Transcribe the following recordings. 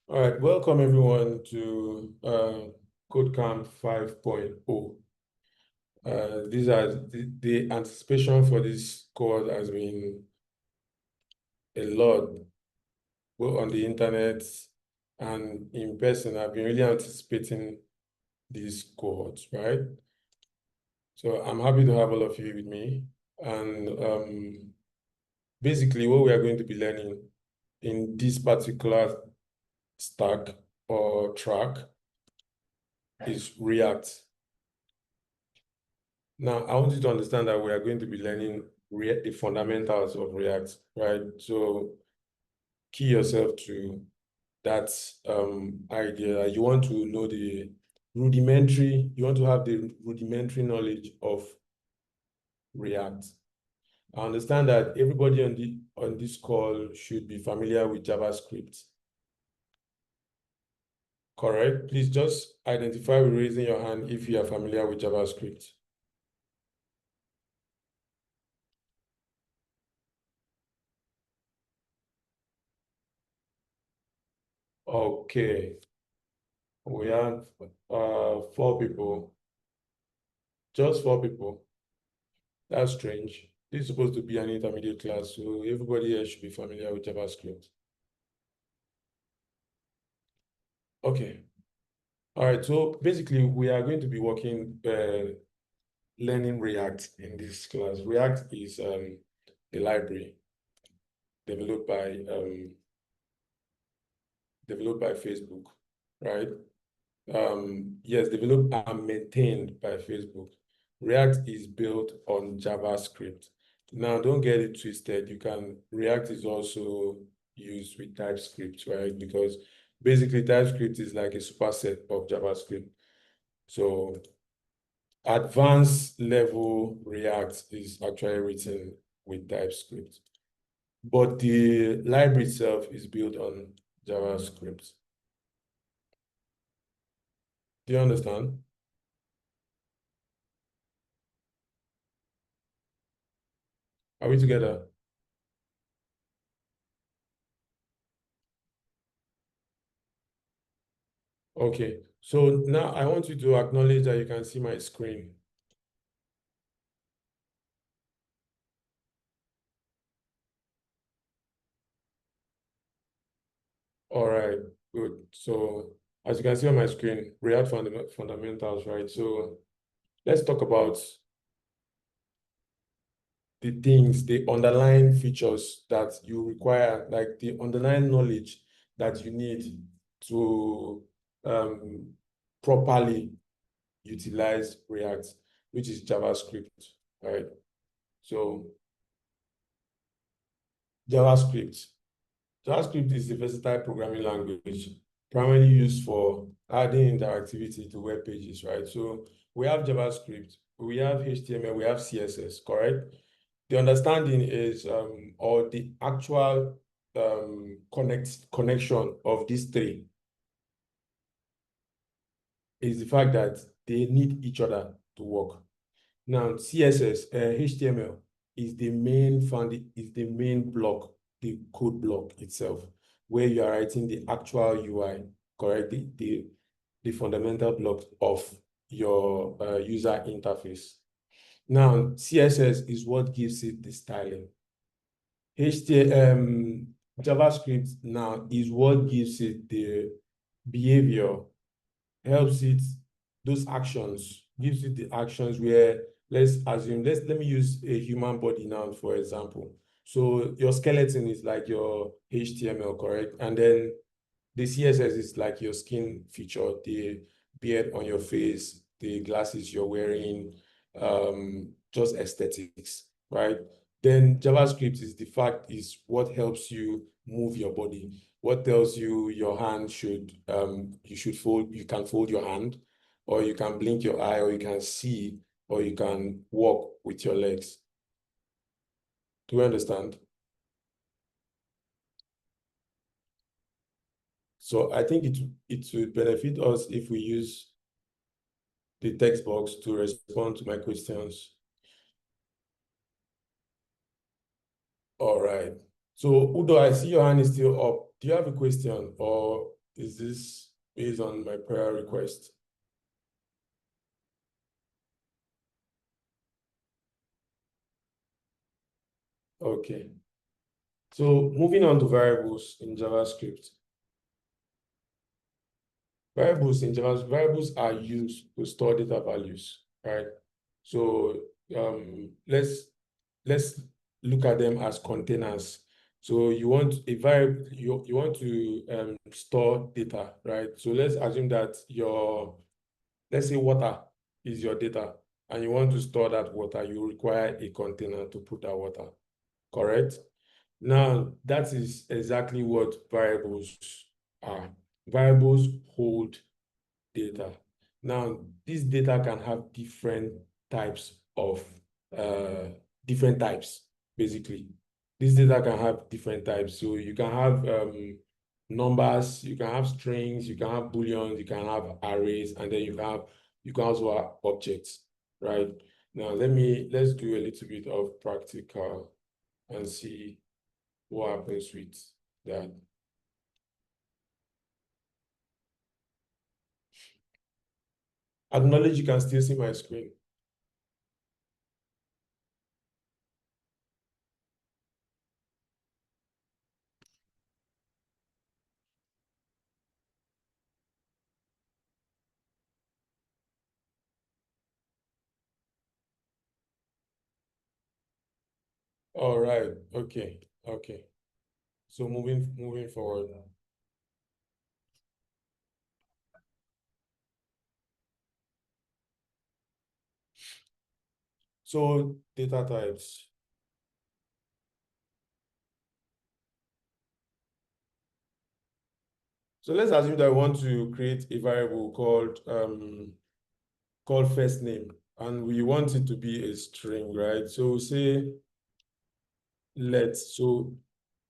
All right, welcome everyone to KodeCamp 5.0. These are the anticipation for this course has been a lot, both on the internet and in person. I've been really anticipating this cohort, right? So I'm happy to have all of you with me. And basically, what we are going to be learning in this particular stack or track is React. Now, I want you to understand that we are going to be learning the fundamentals of React, right? So key yourself to that idea. You want to know the rudimentary, you want to have the rudimentary knowledge of React. I understand that everybody on this call should be familiar with JavaScript, correct? Please just identify with raising your hand if you are familiar with JavaScript. Okay, we have 4 people. Just 4 people. That's strange. This is supposed to be an intermediate class, so everybody here should be familiar with JavaScript. Okay. All right. So basically, we are going to be learning React in this class. React is a library developed by Facebook, right? Yes, developed and maintained by Facebook. React is built on JavaScript. Now, don't get it twisted. React is also used with TypeScript, right? Because basically TypeScript is like a superset of JavaScript. So advanced level React is actually written with TypeScript. But the library itself is built on JavaScript. Do you understand? Are we together? Okay, so now I want you to acknowledge that you can see my screen. All right, good. So as you can see on my screen, React fundamentals, right? So let's talk about the underlying features that you require, like the underlying knowledge that you need to um, properly utilize React, which is JavaScript, right? So JavaScript. JavaScript is a versatile programming language primarily used for adding interactivity to web pages, right? So we have JavaScript, we have HTML, we have CSS, correct? The understanding is, or the actual connection of these three is the fact that they need each other to work. Now, CSS, HTML is the main block, the code block itself, where you are writing the actual UI, correct? The fundamental block of your user interface. Now, CSS is what gives it the styling. JavaScript now is what gives it the behavior, helps it, those actions, gives it the actions where, let me use a human body now, for example. So your skeleton is like your HTML, correct? And then the CSS is like your skin feature, the beard on your face, the glasses you're wearing, just aesthetics, right? Then JavaScript is what helps you move your body. What tells you your hand you can fold your hand, or you can blink your eye, or you can see, or you can walk with your legs. Do you understand? So I think it would benefit us if we use the text box to respond to my questions. All right. So Udo, I see your hand is still up. Do you have a question, or is this based on my prior request? Okay. So moving on to variables in JavaScript. Variables are used to store data values, right? So let's look at them as containers. So you want a variable, you want to store data, right? So let's assume that let's say water is your data, and you want to store that water, you require a container to put that water, correct? Now, that is exactly what variables are. Variables hold data. Now, this data can have types of different types, basically. This data can have different types. So you can have numbers, you can have strings, you can have booleans, you can have arrays, and then you can also have objects, right? Now let's do a little bit of practical and see what happens with that. Acknowledge you can still see my screen. All right. Okay. Okay. So moving forward. So data types. So let's assume that I want to create a variable called first name, and we want it to be a string, right? So say let. So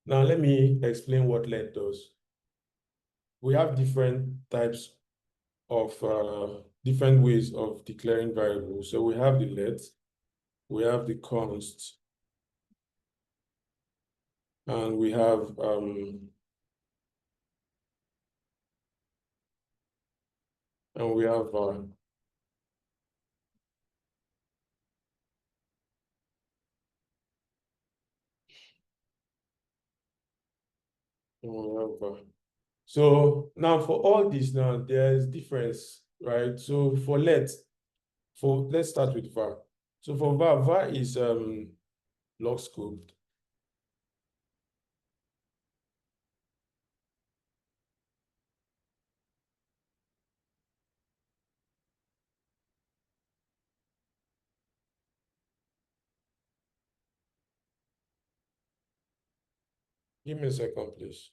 now let me explain what let does. We have different ways of declaring variables. So we have the let, we have the const, and we have var. So now for all this now, there's difference, right? So let's start with var. So for var is log scoped. Give me a second, please.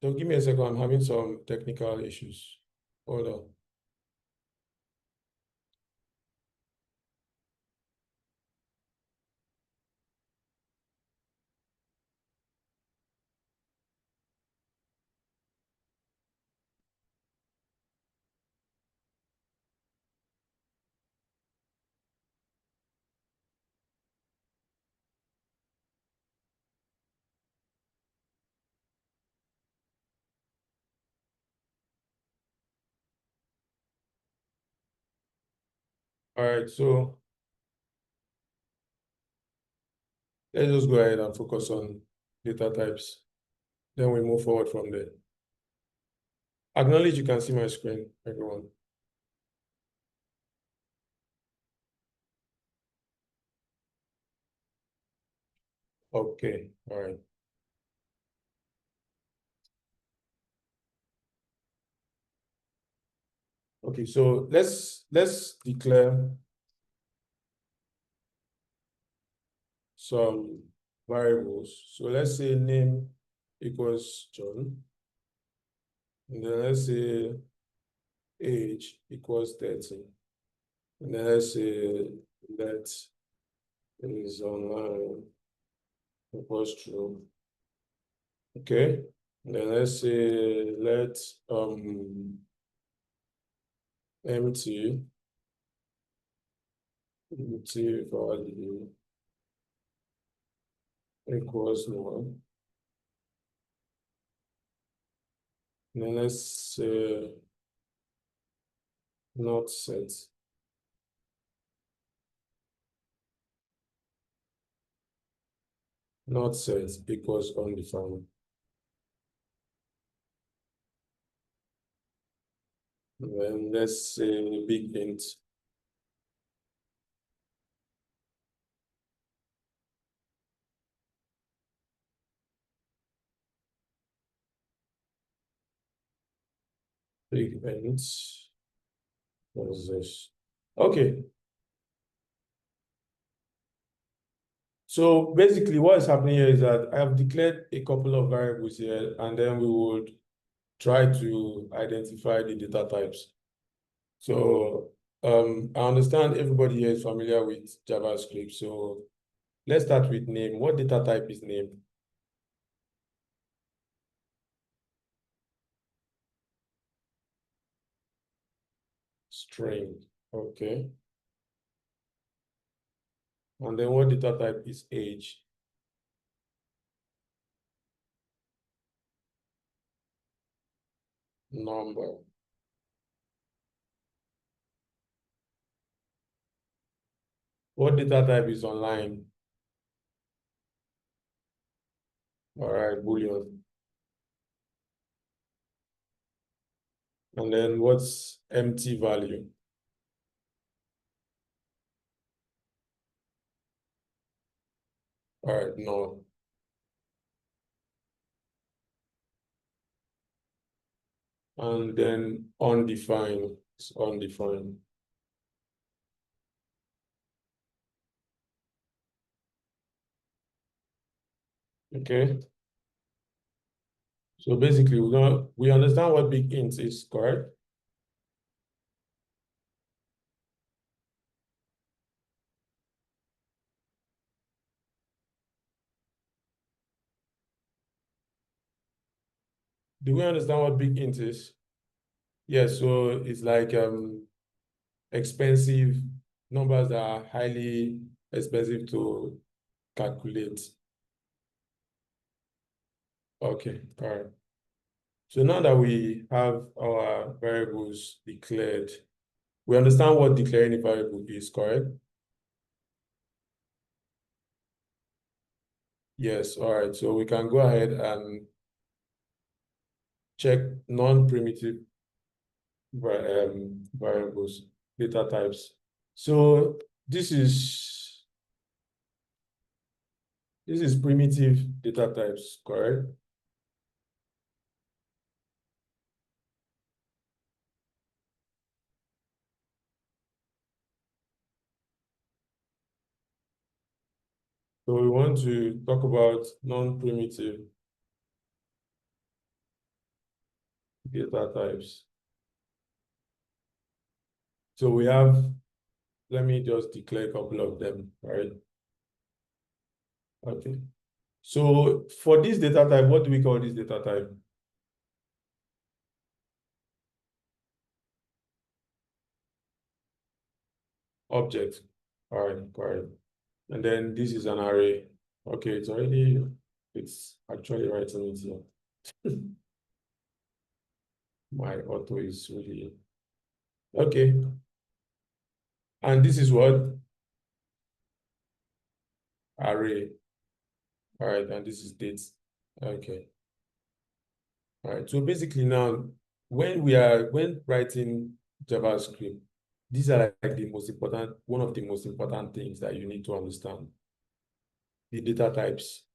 So give me a second, I'm having some technical issues. Hold on. All right, so let's just go ahead and focus on data types. Then we move forward from there. Acknowledge you can see my screen, everyone. Okay, all right. Okay, so let's declare some variables. So let's say name equals John. And then let's say age equals 30. And then let's say that is online equals true. Okay. And then let's say let empty value equals 1. And then let's say not set. Not set equals undefined. And then let's say big int. Big int. What is this? Okay. So basically what is happening here is that I have declared a couple of variables here, and then we would try to identify the data types. So I understand everybody here is familiar with JavaScript. So let's start with name. What data type is name? String. Okay. And then what data type is age? Number. What data type is online? All right, Boolean. And then what's empty value? All right, no. And then undefined is undefined. Okay. So basically, we understand what big int is, correct? Do we understand what big int is? Yes, so it's like expensive numbers that are highly expensive to calculate. Okay, all right. So now that we have our variables declared, we understand what declaring a variable is, correct? Yes, all right. So we can go ahead and check non-primitive variables, data types. So this is primitive data types, correct? So we want to talk about non-primitive data types. So we have, let me just declare a couple of them, right? Okay. So for this data type, what do we call this data type? Object. All right, correct. And then this is an array. Okay, it's actually writing it here. My auto is really, okay. And this is what? Array. All right, and this is dates. Okay. All right, so basically now, when writing JavaScript, these are like one of the most important things that you need to understand, the data types.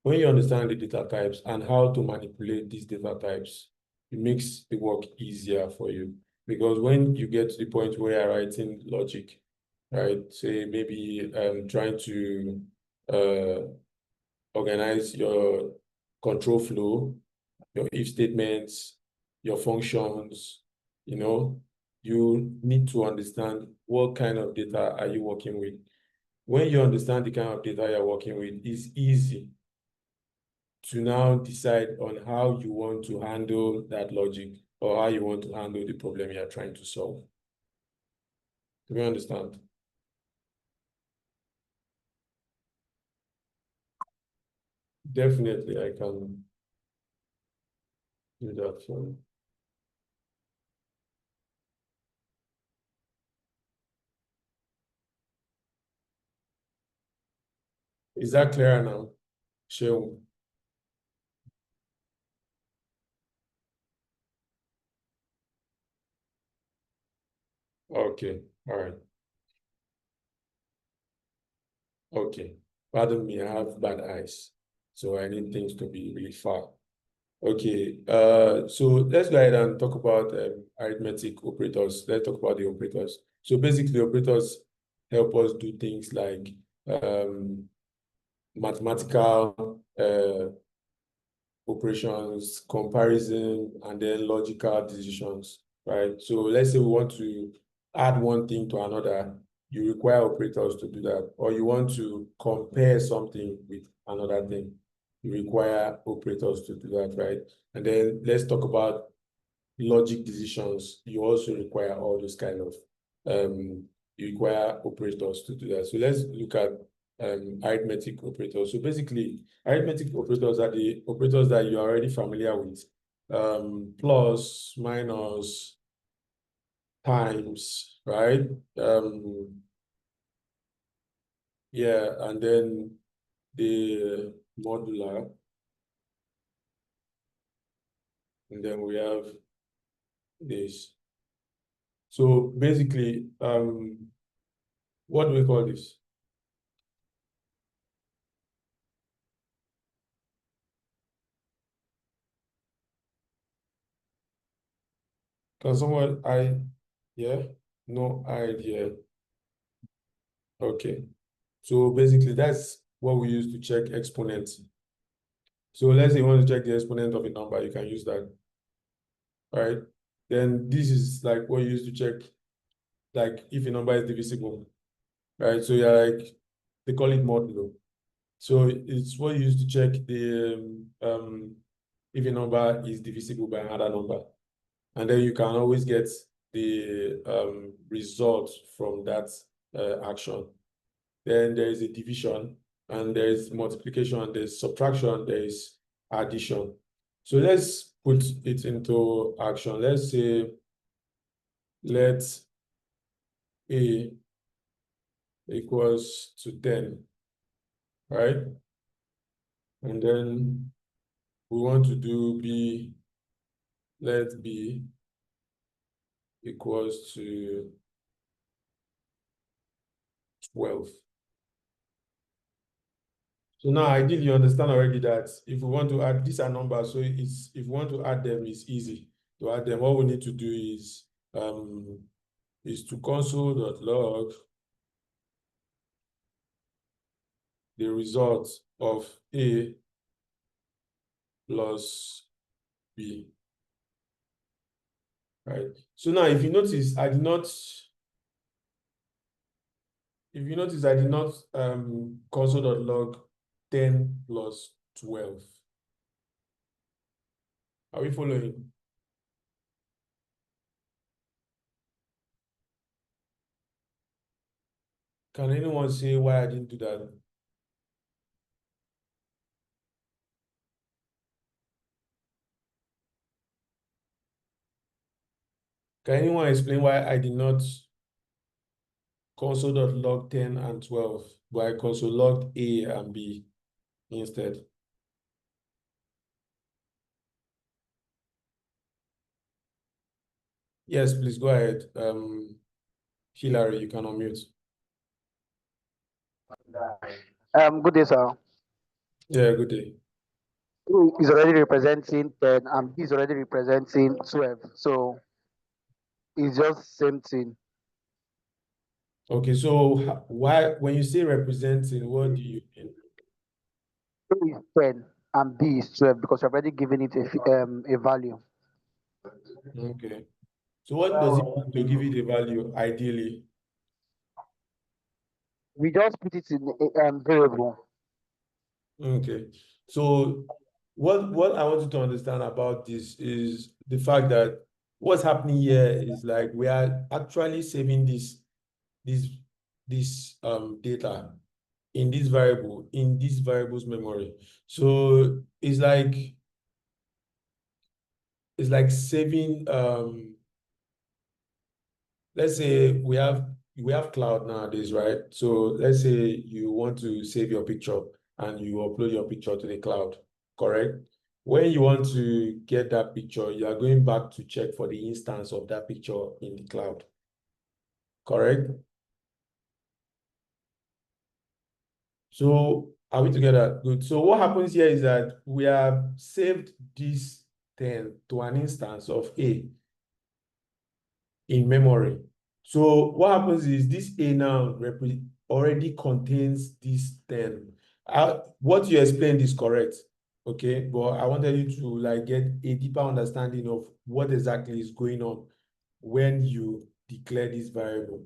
When you understand the data types and how to manipulate these data types, it makes the work easier for you. Because when you get to the point where you're writing logic, right, say maybe trying to organize your control flow, your if statements, your functions, you need to understand what kind of data are you working with. When you understand the kind of data you're working with, it's easy to now decide on how you want to handle that logic or how you want to handle the problem you're trying to solve. Do you understand? Definitely, I can do that for you. Is that clear now? Sure. Okay, all right. Okay. Pardon me, I have bad eyes, so I need things to be really far. Okay, so let's go ahead and talk about arithmetic operators. Let's talk about the operators. So basically, operators help us do things like mathematical operations, comparison, and then logical decisions, right? So let's say we want to add one thing to another, you require operators to do that. Or you want to compare something with another thing, you require operators to do that, right? And then let's talk about logic decisions. You also require all those kind of, you require operators to do that. So let's look at arithmetic operators. So basically, arithmetic operators are the operators that you're already familiar with. Plus, minus, times, right? Yeah, and then the modular, and then we have this. So basically, what do we call this? Can someone, yeah? No idea. Okay. So basically, that's what we use to check exponents. So let's say you want to check the exponent of a number, you can use that, right? Then this is like what you use to check, like if a number is divisible, right? So you're like, they call it modulo. So it's what you use to check the if a number is divisible by another number. And then you can always get the result from that action. Then there is a division, and there is multiplication, there's subtraction, there is addition. So let's put it into action. Let's say, let A equals to 10, right? And then we want to do B, let B equals to 12. So now ideally you understand already that if we want to add, these are numbers, so it's, if we want to add them, it's easy to add them. What we need to do is to console.log the result of A plus B, right? So now if you notice, I did not console.log 10 plus 12. Are we following? Can anyone say why I didn't do that? Can anyone explain why I did not console.log 10 and 12, but I console logged A and B instead? Yes, please go ahead. Hillary, you can unmute. Good day, sir. Yeah, good day. A is already representing 10 and B is already representing 12. So it's just same thing. Okay, so why, when you say representing, what do you mean? A is 10. and B is 12 because you've already given it a value. Okay. So what does it mean to give it a value, ideally? We just put it in a variable. Okay. So what I want you to understand about this is the fact that what's happening here is like we are actually saving this data in this variable, in this variable's memory. So it's like saving let's say we have cloud nowadays, right? So let's say you want to save your picture and you upload your picture to the cloud, correct? When you want to get that picture, you are going back to check for the instance of that picture in the cloud, correct? So are we together? Good. So what happens here is that we have saved this 10 to an instance of A in memory. So what happens is this A now already contains this 10. What you explained is correct, okay? But I wanted you to like get a deeper understanding of what exactly is going on when you declare this variable.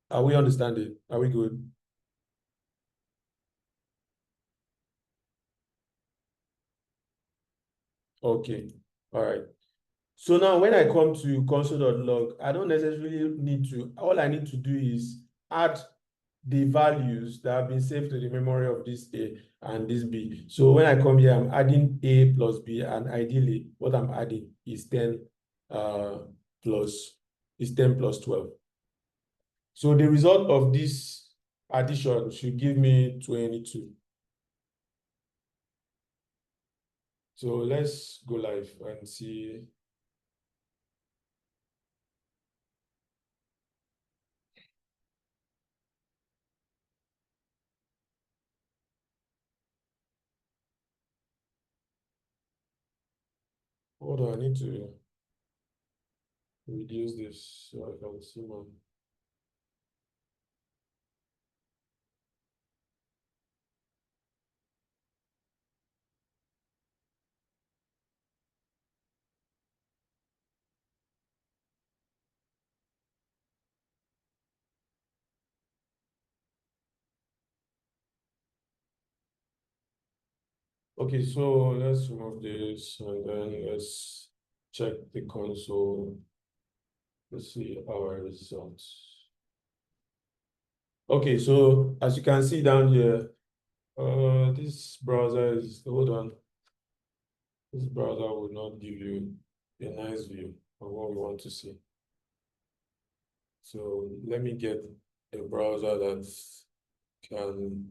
Are we understanding? Are we good? Okay, all right. So now when I come to console.log, I don't necessarily need to, all I need to do is add the values that have been saved to the memory of this A and this B. So when I come here, I'm adding A plus B, and ideally what I'm adding is 10 plus 12. So the result of this addition should give me 22. So let's go live and see. Hold on, I need to reduce this so I can see more. Okay, so let's remove this and then let's check the console. Let's see our results. Okay, so as you can see down here, this browser is, hold on, this browser will not give you a nice view of what we want to see. So let me get a browser that can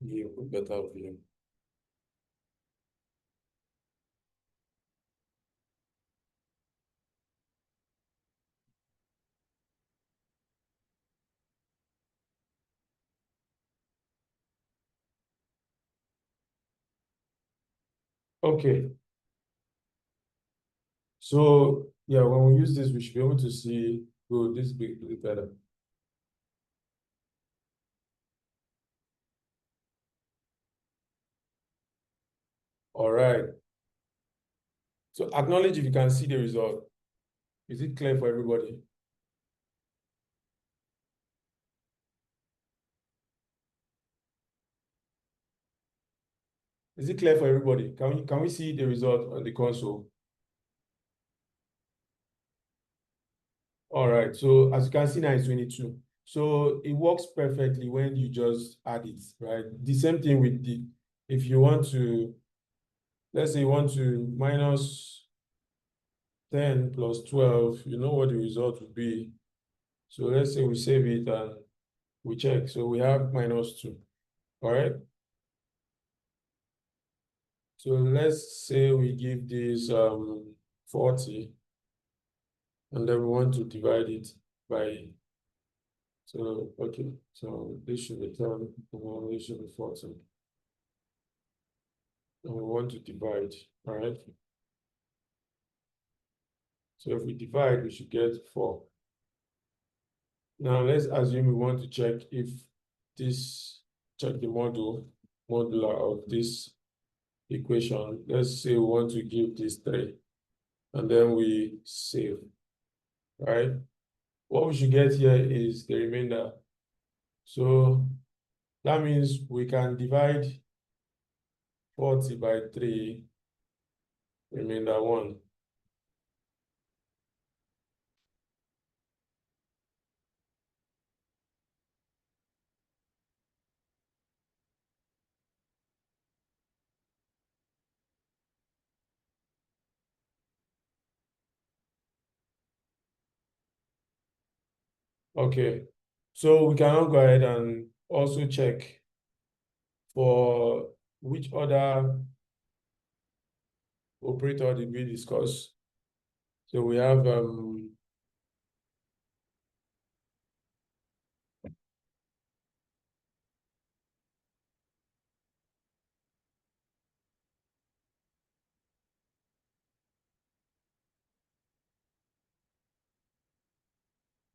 give a better view. Okay, so yeah, when we use this, we should be able to see, oh, this big better. All right. So acknowledge if you can see the result. Is it clear for everybody? Is it clear for everybody? Can we see the result on the console? All right. So as you can see now, it's 22. So it works perfectly when you just add it, right? The same thing with if you want to, let's say you want to minus 10 plus 12, you know what the result would be. So let's say we save it and we check. So we have minus 2. All right. So let's say we give this 40, and then we want to divide it by, so okay, so this should return, this should be 40. And we want to divide, all right? So if we divide, we should get 4. Now let's assume we want to check if check the modular of this equation. Let's say we want to give this 3, and then we save, right? What we should get here is the remainder. So that means we can divide 40 by 3, remainder 1. Okay, so we can now go ahead and also check for which other operator did we discuss. So we have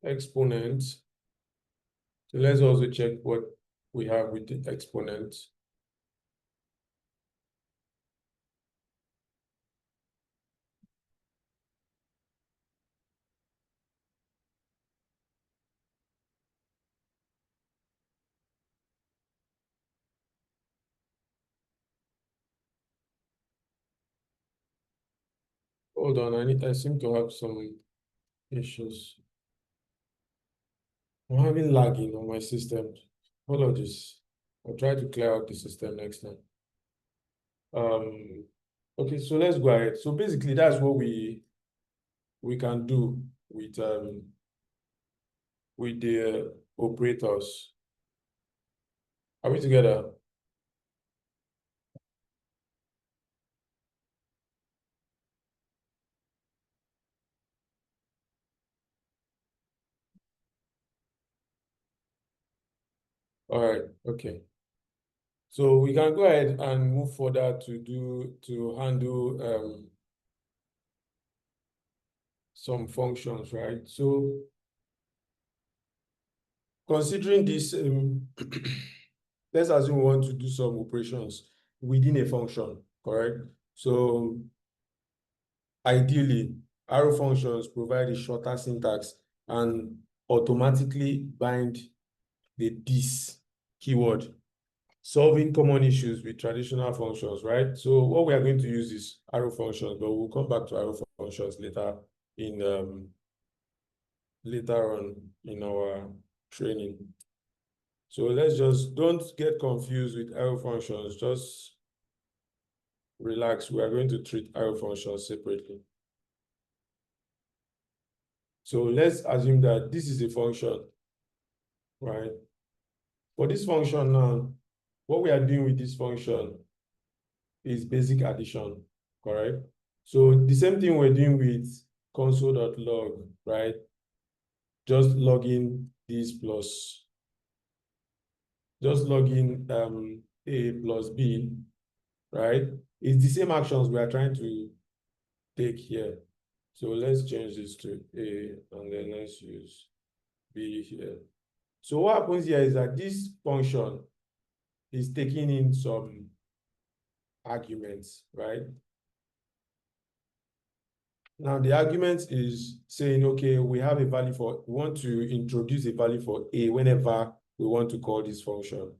exponent. So let's also check what we have with the exponent. Hold on, I seem to have some issues. I'm having lagging on my system. Apologies. I'll try to clear out the system next time. Okay, so let's go ahead. So basically, that's what we can do with the operators. Are we together? All right, okay. So we can go ahead and move further to handle some functions, right? So considering this, let's assume we want to do some operations within a function, correct? So ideally, arrow functions provide a shorter syntax and automatically bind the this keyword, solving common issues with traditional functions, right? So what we are going to use is arrow functions, but we'll come back to arrow functions later on in our training. So let's just don't get confused with arrow functions. Just relax. We are going to treat arrow functions separately. So let's assume that this is a function, right? For this function now, what we are doing with this function is basic addition, correct? So the same thing we're doing with console.log, right? Just logging this plus, just logging A plus B, right? It's the same actions we are trying to take here. So let's change this to A and then let's use B here. So what happens here is that this function is taking in some arguments, right? Now the argument is saying, okay, we have a value for, we want to introduce a value for A whenever we want to call this function.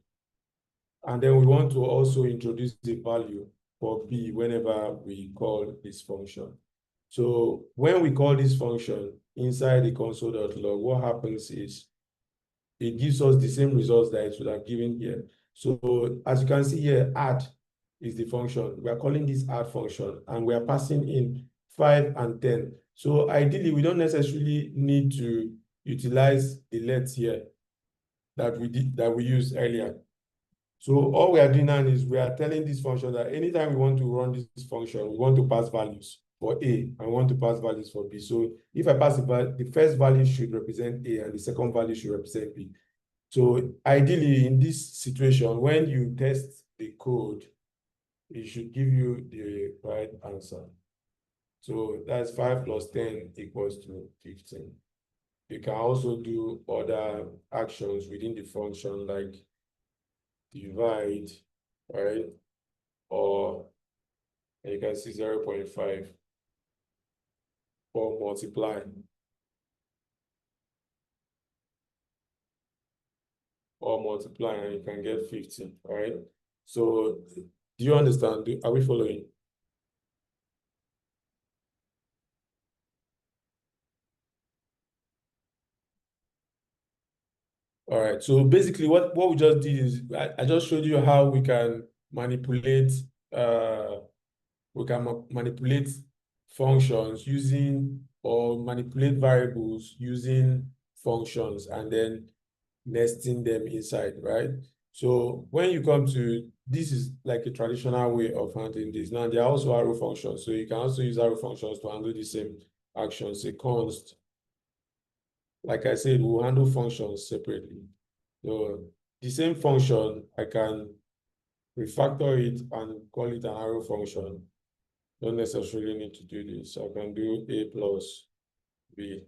And then we want to also introduce a value for B whenever we call this function. So when we call this function inside the console.log, what happens is it gives us the same results that it would have given here. So as you can see here, add is the function. We are calling this add function, and we are passing in 5 and 10. So ideally, we don't necessarily need to utilize the let here that we used earlier. So all we are doing now is we are telling this function that anytime we want to run this function, we want to pass values for A and want to pass values for B. So if I pass the first value should represent A and the second value should represent B. So ideally, in this situation, when you test the code, it should give you the right answer. So that's 5 plus 10 equals to 15. You can also do other actions within the function like divide, right? Or you can see 0.5 or multiply. Or multiply and you can get 50, all right? So do you understand? Are we following? All right, so basically what we just did is I just showed you how we can manipulate manipulate functions using or manipulate variables using functions and then nesting them inside, right? So when you come to this is like a traditional way of handling this. Now there are also arrow functions, so you can also use arrow functions to handle the same actions. Say const, like I said, we'll handle functions separately. So the same function, I can refactor it and call it an arrow function. Don't necessarily need to do this. I can do a plus b,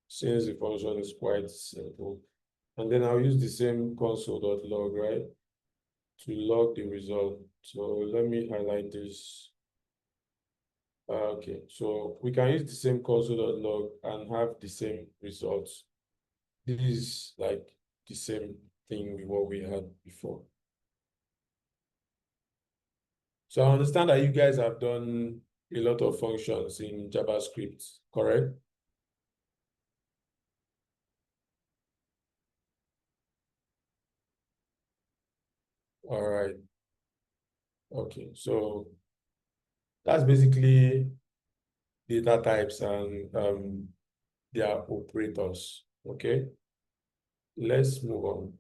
since the function is quite simple. And then I'll use the same console.log, right, to log the result. So let me highlight this. Okay, so we can use the same console.log and have the same results. This is like the same thing with what we had before. So I understand that you guys have done a lot of functions in JavaScript, correct? All right. Okay, so that's basically data types and their operators. Okay, let's move on.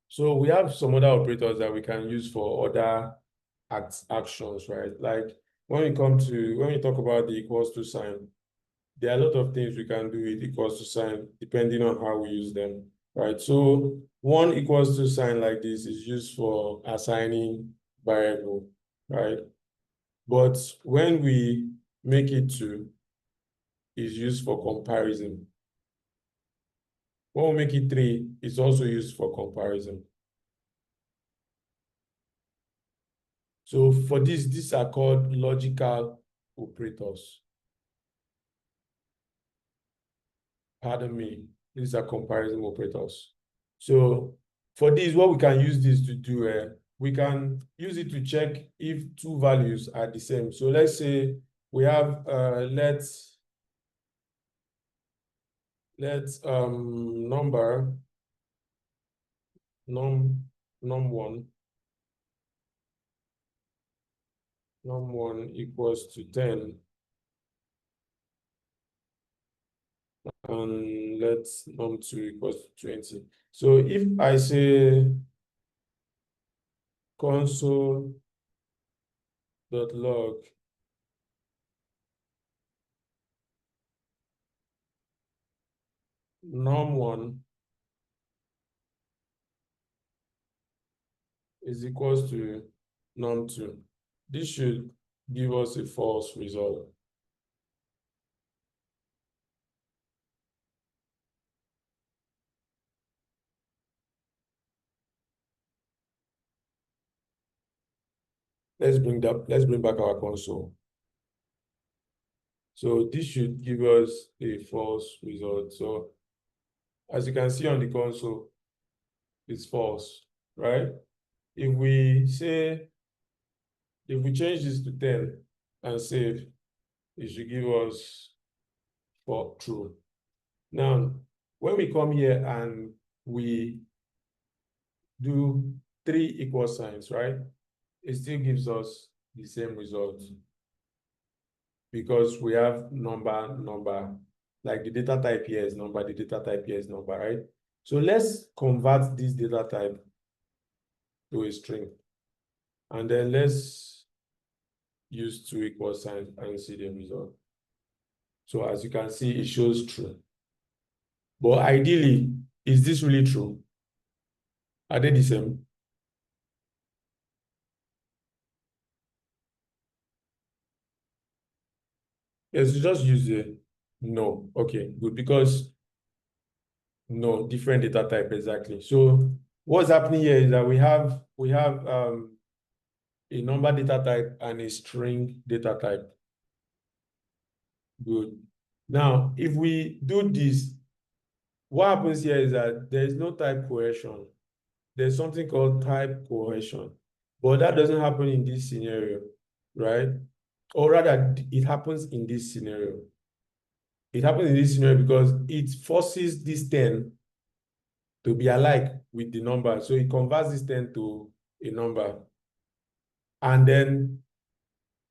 So we have some other operators that we can use for other actions, right? Like when we talk about the equals to sign, there are a lot of things we can do with equals to sign depending on how we use them, right? So one equals to sign like this is used for assigning variable, right? But when we make it to, is used for comparison. When we make it 3, it's also used for comparison. So for this, these are called logical operators. Pardon me, these are comparison operators. So for this, what we can use this to do, we can use it to check if two values are the same. So let's say we have, let's number num1 equals to 10, and let's num2 equals to 20. So if I say console.log num1 is equals to num2, this should give us a false result. Let's bring back our console. So this should give us a false result. So as you can see on the console, it's false, right? If we change this to 10 and save, it should give us for true. Now, when we come here and we do 3 equal signs, right? It still gives us the same result because we have number, like the data type here is number, the data type here is number, right? So let's convert this data type to a string. And then let's use 2 equal signs and see the result. So as you can see, it shows true. But ideally, is this really true? Are they the same? Yes, you just use the no. Okay, good. Because no, different data type, exactly. So what's happening here is that we have a number data type and a string data type. Good. Now, if we do this, what happens here is that there is no type coercion. There's something called type coercion, but that doesn't happen in this scenario, right? Or rather, it happens in this scenario. It happens in this scenario because it forces this 10 to be alike with the number. So it converts this 10 to a number and then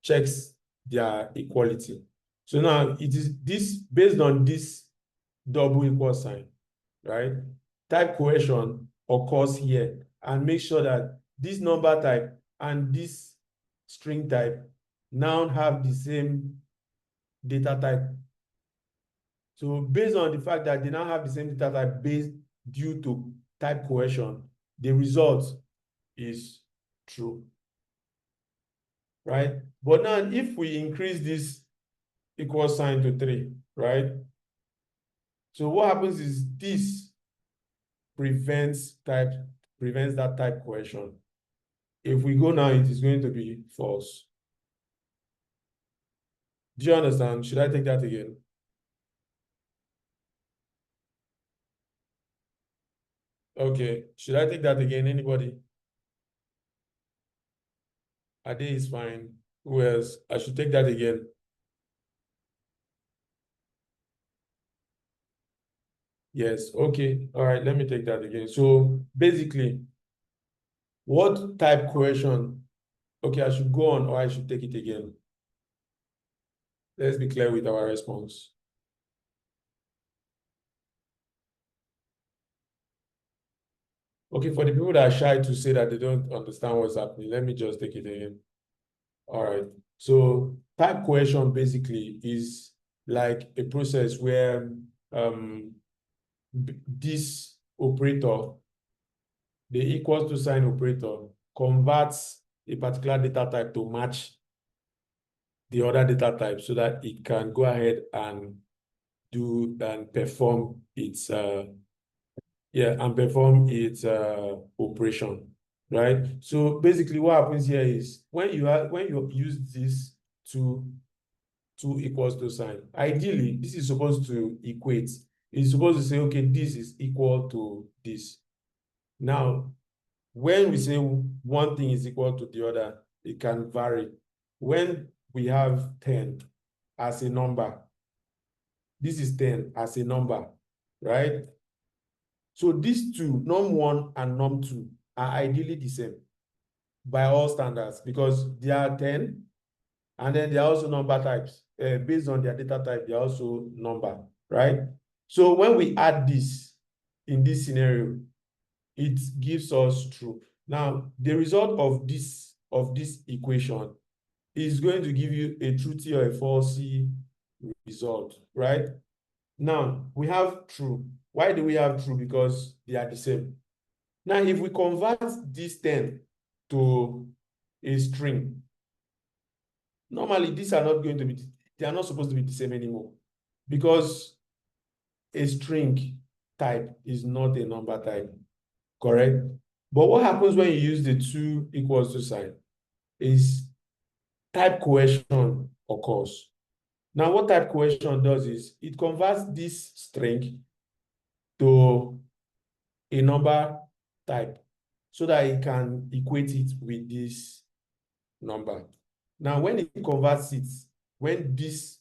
checks their equality. So now it is this based on this double equal sign, right? Type coercion occurs here and make sure that this number type and this string type now have the same data type. So based on the fact that they now have the same data type based due to type coercion, the result is true, right? But now if we increase this equal sign to 3, right? So what happens is this prevents that type coercion. If we go now, it is going to be false. Do you understand? Should I take that again? Okay. Should I take that again? Anybody? Ade is fine. Who else? I should take that again. Yes. Okay. All right. Let me take that again. So basically, what type coercion? Okay, I should go on or I should take it again. Let's be clear with our response. Okay, for the people that are shy to say that they don't understand what's happening, let me just take it again. All right. So type coercion basically is like a process where this operator, the equals to sign operator, converts a particular data type to match the other data type so that it can go ahead and do and perform its operation, right? So basically what happens here is when you use this two equals to sign, ideally this is supposed to equate. It's supposed to say, okay, this is equal to this. Now, when we say one thing is equal to the other, it can vary. When we have 10 as a number, this is 10 as a number, right? So these two, num1 and num2, are ideally the same by all standards because they are 10 and then they are also number types. Based on their data type, they are also number, right? So when we add this in this scenario, it gives us true. Now, the result of this equation is going to give you a truthy or a falsy result, right? Now, we have true. Why do we have true? Because they are the same. Now, if we convert this 10 to a string, normally these are not going to be, they are not supposed to be the same anymore because a string type is not a number type, correct? But what happens when you use the two equals to sign is type coercion occurs. Now, what type coercion does is it converts this string to a number type so that it can equate it with this number. Now, when it converts it, when this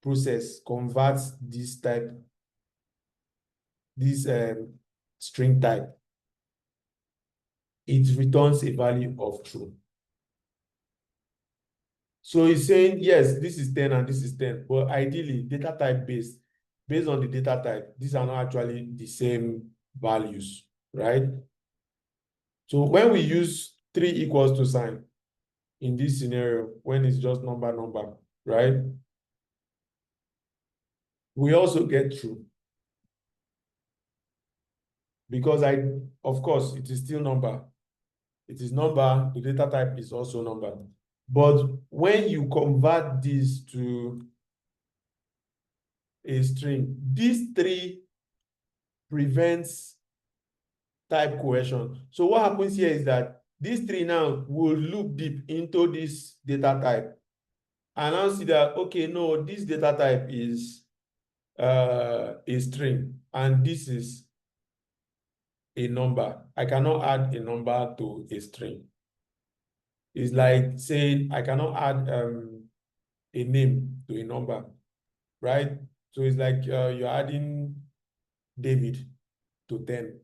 process converts this type, this string type, it returns a value of true. So it's saying, yes, this is 10 and this is 10, but ideally, data type based on the data type, these are not actually the same values, right? So when we use 3 equals to sign in this scenario, when it's just number, right? We also get true. because of course, it is still number. It is number, the data type is also number. But when you convert this to a string, these three prevents type coercion. So what happens here is that these three now will loop deep into this data type and now see that, okay, no, this data type is a string and this is a number. I cannot add a number to a string. It's like saying I cannot add a name to a number, right? So it's like you're adding David to 10.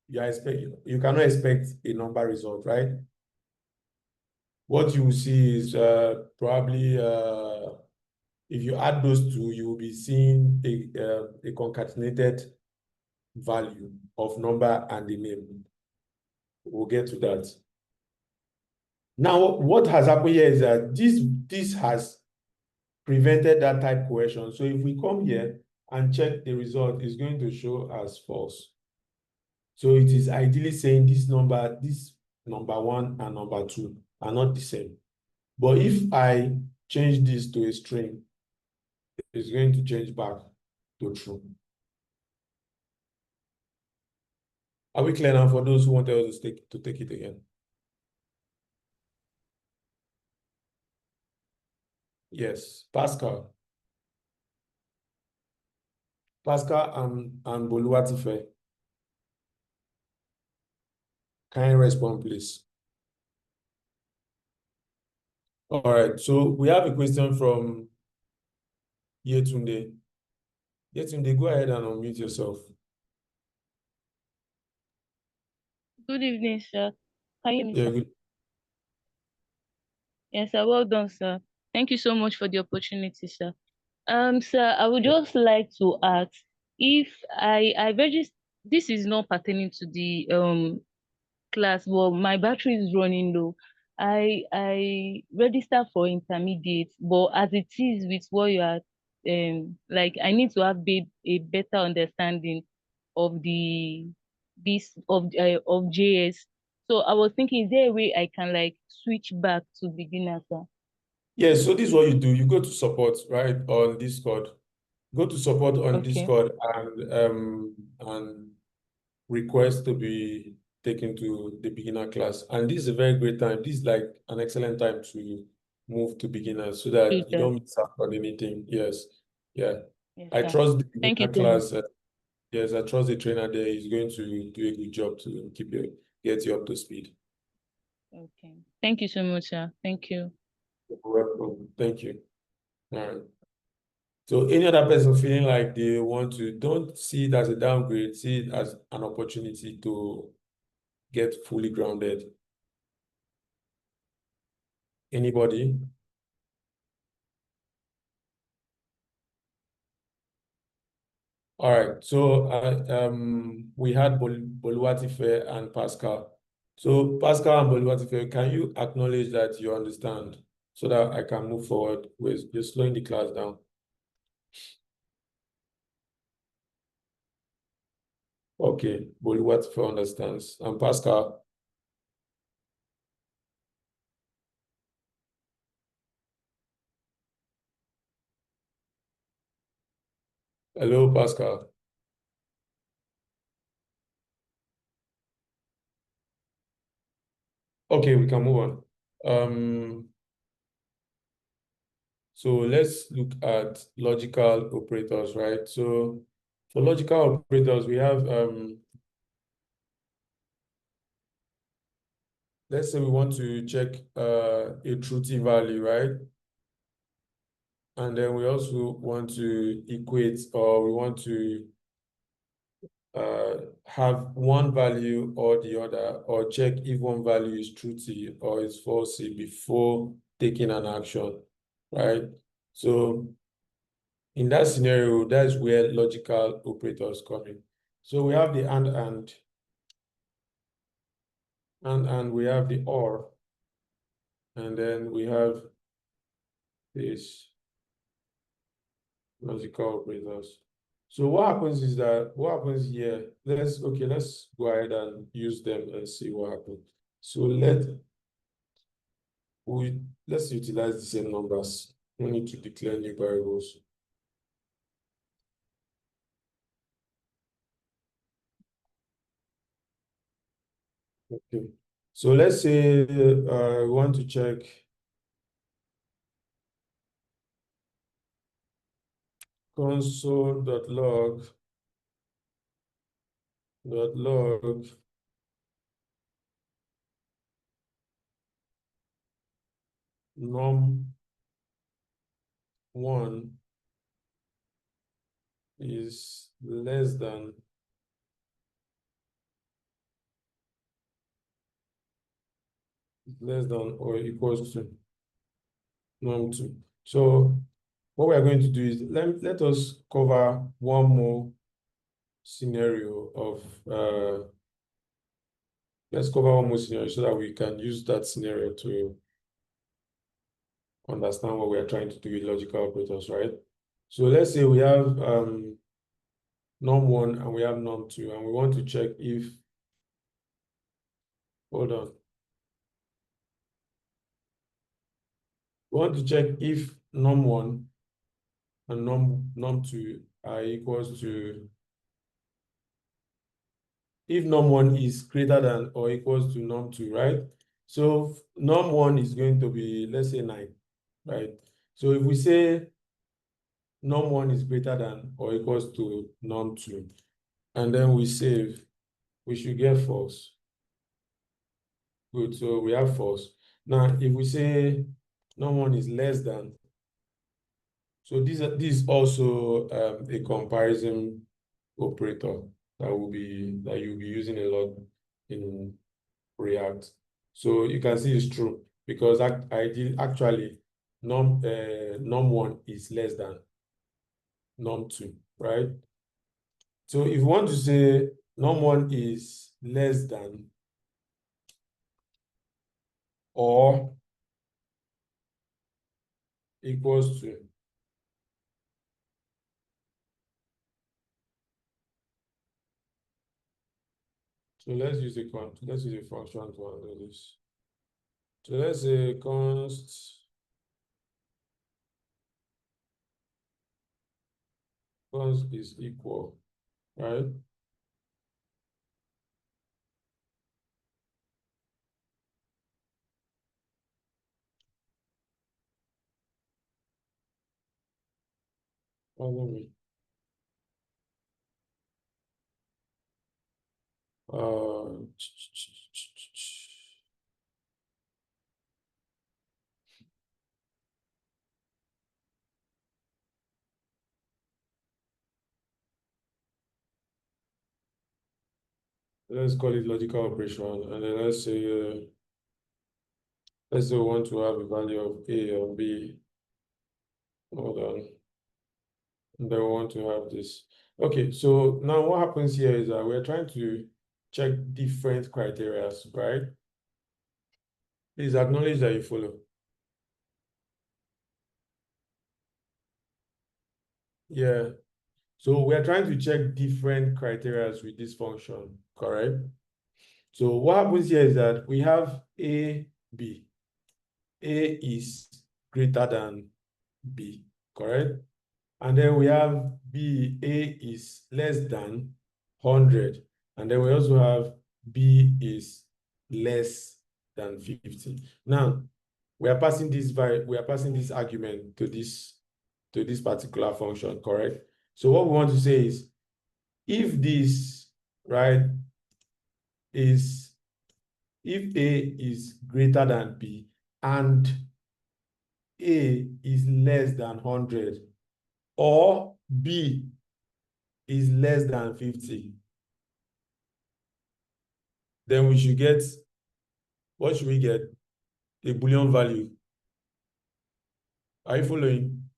You cannot expect a number result, right? What you will see is probably if you add those two, you will be seeing a concatenated value of number and the name. We'll get to that. Now, what has happened here is that this has prevented that type coercion. So if we come here and check the result, it's going to show as false. So it is ideally saying this number one and number two are not the same. But if I change this to a string, it's going to change back to true. Are we clear now for those who want us to take it again? Yes, Pascal. Pascal and Boluwatife. Can you respond, please? All right, so we have a question from Yetunde. Yetunde, go ahead and unmute yourself. Good evening, sir. Can you hear me, Yeah, sir? good. Yes, sir. Well done, sir. Thank you so much for the opportunity, sir. Sir, I would just like to ask if I register. This is not pertaining to the class, but my battery is running low. I register for intermediate, but as it is with what you are like, I need to have a better understanding of of JS. So I was thinking, is there a way I can like switch back to beginner, sir? Yes, so this is what you do. You go to support, right, on Discord. Go to support on Okay. Discord and request to be taken to the beginner class. And this is a very great time. This is like an excellent time to move to beginners so that you Sir. don't miss out on anything. Yes. Yeah. Yes, I sir. trust the Thank you beginner so much. class. Yes, I trust the trainer there is going to do a good job to get you up to speed. Okay. Thank you so much, sir. Thank you. You're welcome. Thank you. All right. So any other person feeling like they want to, don't see it as a downgrade, see it as an opportunity to get fully grounded. Anybody? All right. So we had Boluwatife and Pascal. So Pascal and Boluwatife, can you acknowledge that you understand so that I can move forward with just slowing the class down? Okay, Boluwatife understands. And Pascal? Hello, Pascal. Okay, we can move on. So let's look at logical operators, right? So for logical operators, we have, let's say we want to check a truthy value, right? And then we also want to equate, or we want to have one value or the other, or check if one value is truthy or is falsy before taking an action, right? So in that scenario, that's where logical operators come in. So we have the and we have the or, and then we have this logical operators. So what happens is that, what happens here, let's go ahead and use them and see what happens. So let's utilize the same numbers. We need to declare new variables. Okay. So let's say we want to check console.log num1 is less than or equals to num2. So what we are going to do is let us cover one more scenario of let's cover one more scenario so that we can use that scenario to understand what we are trying to do with logical operators, right? So let's say we have num1 and we have num2, and we want to check if, hold on. We want to check if num1 and num2 are equals to, if num1 is greater than or equals to num2, right? So num1 is going to be, let's say 9, right? So if we say num1 is greater than or equals to num2, and then we save, we should get false. Good, so we have false. Now, if we say num1 is less than, so this is also a comparison operator that you'll be using a lot in React. So you can see it's true because actually num1 is less than num2, right? So if you want to say num1 is less than or equals to, so let's use a function to handle this. So let's say const is equal, right? Follow me. Uh, let's call it logical operation, and then let's say we want to have a value of A or B. Hold on. And then we want to have this. Okay, so now what happens here is that we're trying to check different criteria, right? Please acknowledge that you follow. Yeah. So we're trying to check different criteria with this function, correct? So what happens here is that we have A, B. A is greater than B, correct? And then we have B, A is less than 100. And then we also have B is less than 50. Now, we are passing this argument to this particular function, correct? So what we want to say is, if this, right, if A is greater than B and A is less than 100, or B is less than 50, then we should get, what should we get? A Boolean value. Are you following?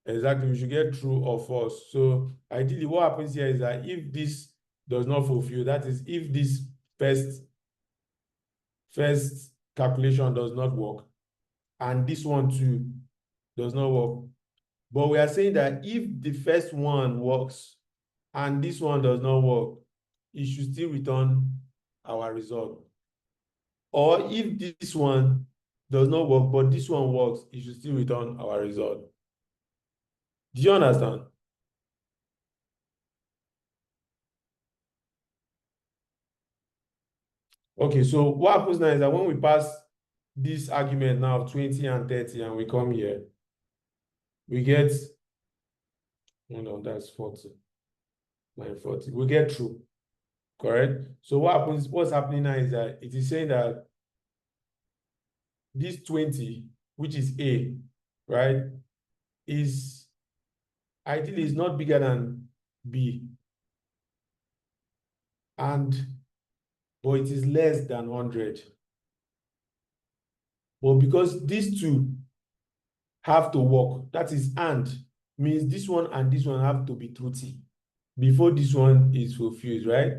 Exactly, we should get true or false. So ideally, what happens here is that if this does not fulfill, that is, if this first calculation does not work, and this one too does not work, But we are saying that if the first one works and this one does not work, it should still return our result. Or if this one does not work, but this one works, it should still return our result. Do you understand? Okay, so what happens now is that when we pass this argument now of 20 and 30 and we come here, we get, no, that's 40, 940. We get true, correct? So what happens, what's happening now is that it is saying that this 20, which is A, right, is ideally is not bigger than B. But it is less than 100. But because these two have to work, that is and, means this one and this one have to be truthy before this one is fulfilled, right?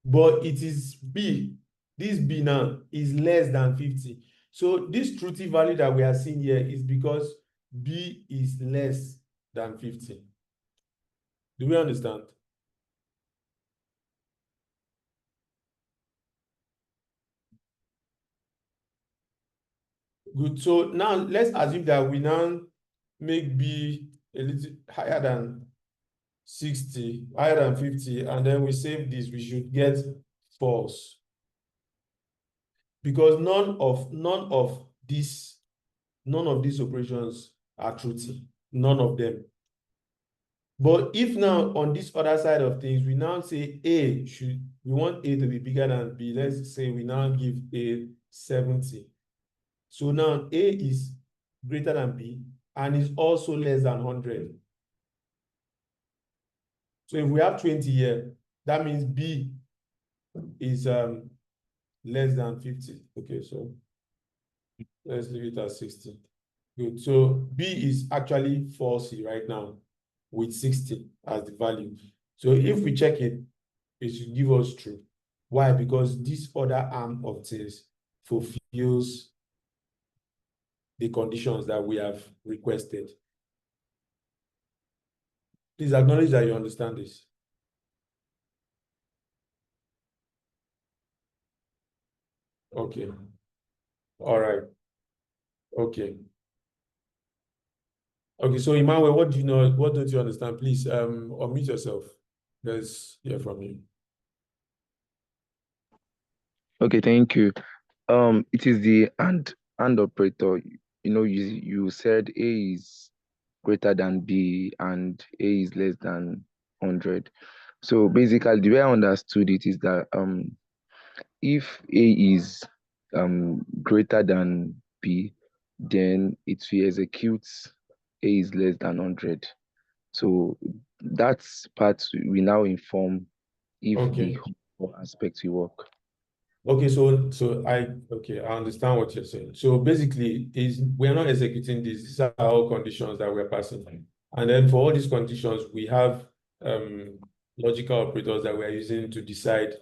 But it is B. This B now is less than 50. So this truthy value that we are seeing here is because B is less than 50. Do we understand? Good. So now let's assume that we now make B a little higher than 60, higher than 50, and then we save this, we should get false. Because none of these operations are truthy. None of them. But if now on this other side of things, we now say we want A to be bigger than B. Let's say we now give A 70. So now A is greater than B and is also less than 100. So if we have 20 here, that means B is less than 50. Okay, so let's leave it at 60. Good. So B is actually falsy right now with 60 as the value. So if we check it, it should give us true. Why? Because this other arm of things fulfills the conditions that we have requested. Please acknowledge that you understand this. Okay. All right. Okay. Okay, so Emmanuel, what do you know? What don't you understand? Please unmute yourself. Let's hear from you. Okay, thank you. It is the and operator. You know, you said A is greater than B and A is less than 100. So basically, the way I understood it is that if A is greater than B, then it will execute A is less than 100. So that's part we now inform if Okay. the whole aspect will work. Okay, so I understand what you're saying. So basically, we're not executing this. These are all conditions that we're passing. And then for all these conditions, we have logical operators that we're using to decide,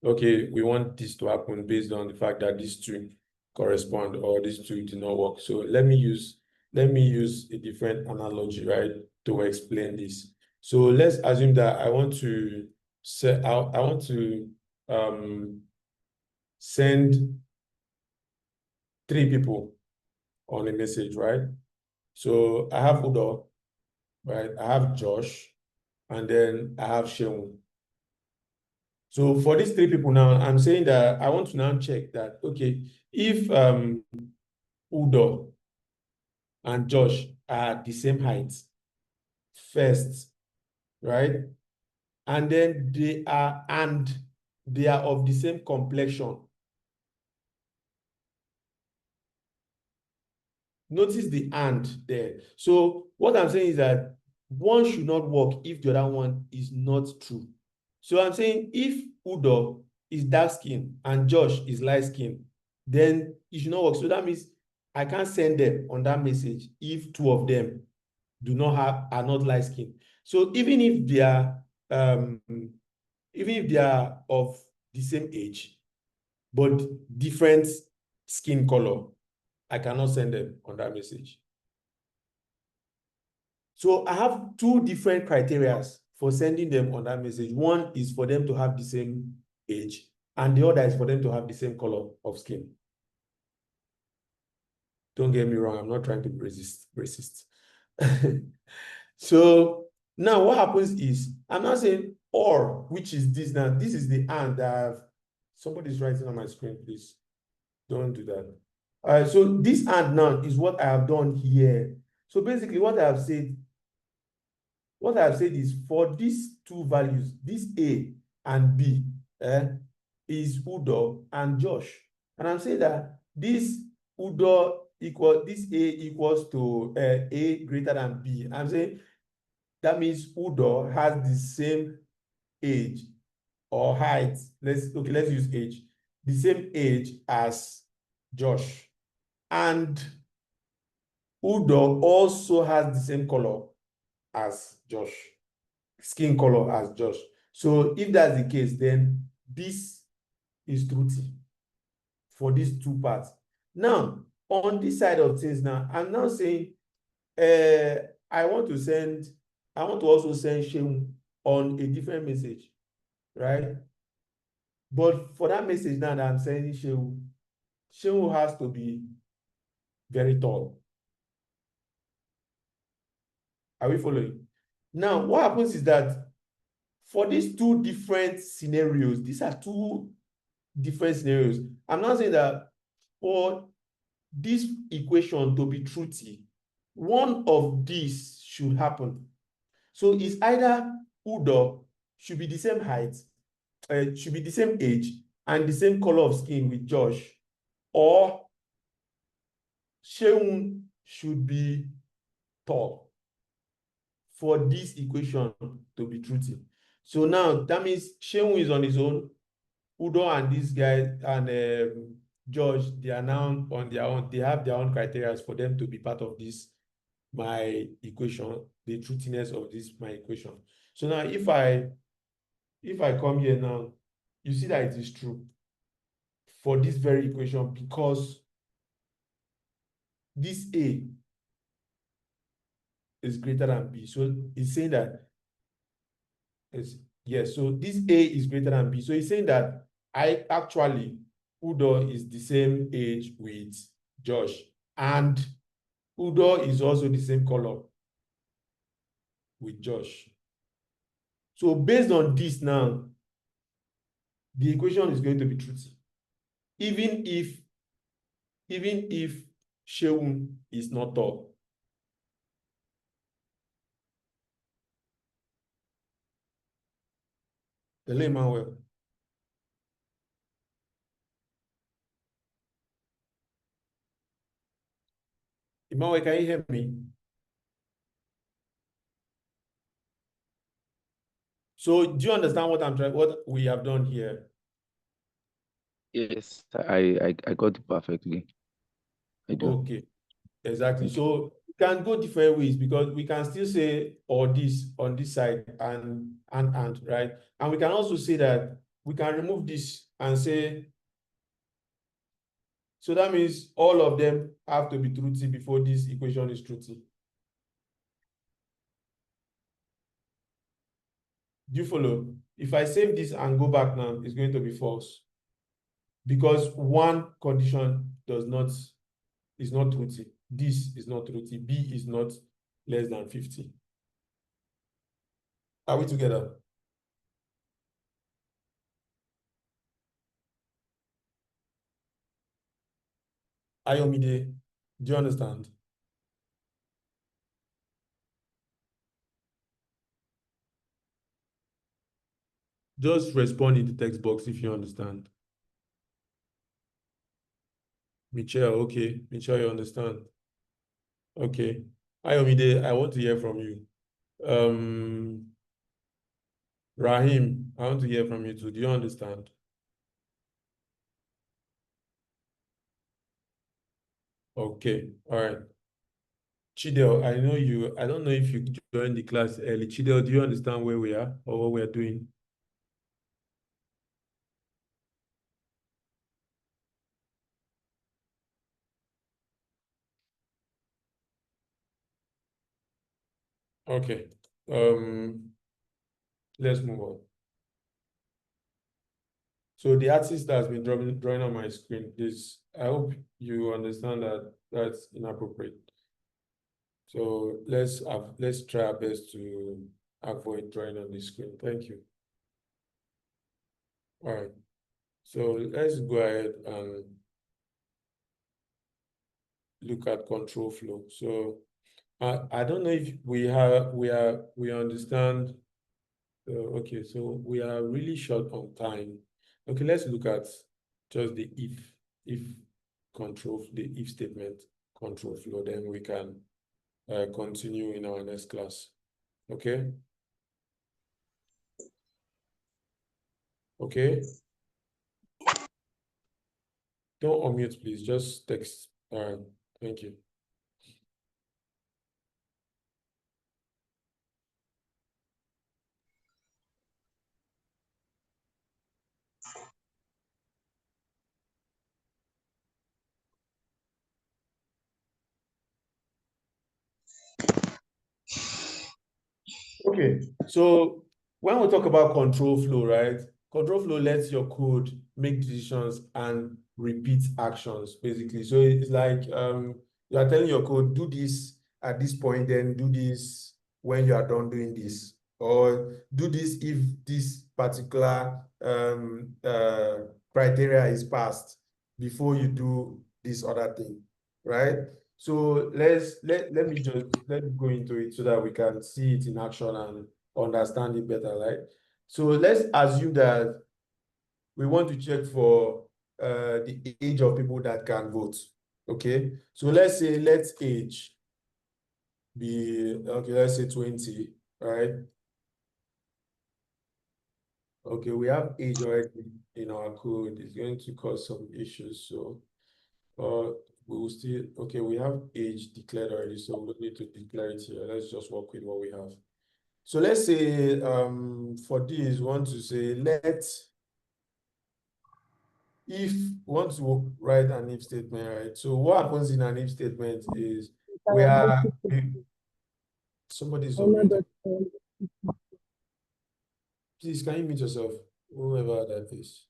okay, we want this to happen based on the fact that these two correspond or these two do not work. So let me use a different analogy, right, to explain this. So let's assume that I want to send 3 people on a message, right? So I have Udo, right? I have Josh, and then I have Sheung. So for these 3 people now, I'm saying that I want to now check that, okay, if Udo and Josh are the same height first, right? And then they are of the same complexion. Notice the and there. So what I'm saying is that one should not work if the other one is not true. So I'm saying if Udo is dark skin and Josh is light skin, then it should not work. So that means I can't send them on that message if 2 of them are not light skin. So even if they are of the same age, but different skin color, I cannot send them on that message. So I have two different criteria for sending them on that message. One is for them to have the same age, and the other is for them to have the same color of skin. Don't get me wrong, I'm not trying to be racist. So now what happens is, I'm not saying or, which is this now. This is the and that somebody's writing on my screen, please. Don't do that. All right, so this and now is what I have done here. So basically what I have said is for these two values, this A and B, is Udo and Josh. And I'm saying that this Udo this A equals to A greater than B. I'm saying that means Udo has the same age or height. Let's use age. The same age as Josh. And Udo also has the same color as Josh, skin color as Josh. So if that's the case, then this is truthy for these two parts. Now, on this side of things now, I'm now saying I want to also send Sheung on a different message, right? But for that message now that I'm sending Sheung has to be very tall. Are we following? Now, what happens is that for these two different scenarios, these are two different scenarios. I'm not saying that for this equation to be truthy, one of these should happen. So it's either Udo should be the same height, should be the same age, and the same color of skin with Josh, or Sheung should be tall for this equation to be truthy. So now that means Sheung is on his own. Udo and this guy and George, they are now on their own. They have their own criteria for them to be part of this, my equation, the truthiness of this, my equation. So now if I come here now, you see that it is true for this very equation because this A is greater than B. So it's saying that, yes, so this A is greater than B. So it's saying that Udo is the same age with Josh. And Udo is also the same color with Josh. So based on this now, the equation is going to be truthy. Even if Sheung is not tall. Hello, Emmanuel. Emmanuel, can you hear me? So do you understand what we have done here? Yes, I got it perfectly. I do. Okay, exactly. So we can go different ways because we can still say or this on this side and right? And we can also say that we can remove this and say, so that means all of them have to be truthy before this equation is truthy. Do you follow? If I save this and go back now, it's going to be false. Because one condition is not truthy. This is not truthy. B is not less than 50. Are we together? Ayomide, do you understand? Just respond in the text box if you understand. Michelle, okay. Michelle, you understand. Okay. Ayomide, I want to hear from you. Rahim, I want to hear from you too. Do you understand? Okay, all right. Chidel, I don't know if you joined the class early. Chidel, do you understand where we are or what we are doing? Okay. Let's move on. So the artist that has been drawing on my screen, this, I hope you understand that that's inappropriate. So let's try our best to avoid drawing on the screen. Thank you. All right. So let's go ahead and look at control flow. So I don't know if we understand. Okay, so we are really short on time. Okay, let's look at just the if control, the if statement control flow, then we can continue in our next class. Okay? Okay? Don't unmute, please. Just text. All right. Thank you. Okay, so when we talk about control flow, right? Control flow lets your code make decisions and repeat actions, basically. So it's like you are telling your code, do this at this point, then do this when you are done doing this, or do this if this particular criteria is passed before you do this other thing, right? So let me go into it so that we can see it in action and understand it better, right? So let's assume that we want to check for the age of people that can vote. Okay, so let's say age be okay, let's say 20, right? Okay, we have age already in our code. It's going to cause some issues, so we will still, okay, we have age declared already, so we don't need to declare it here. Let's just work with what we have. So let's say for this, we want to say if we want to write an if statement, right? So what happens in an if statement is somebody's on mute. Please, can you mute yourself? Whoever that is.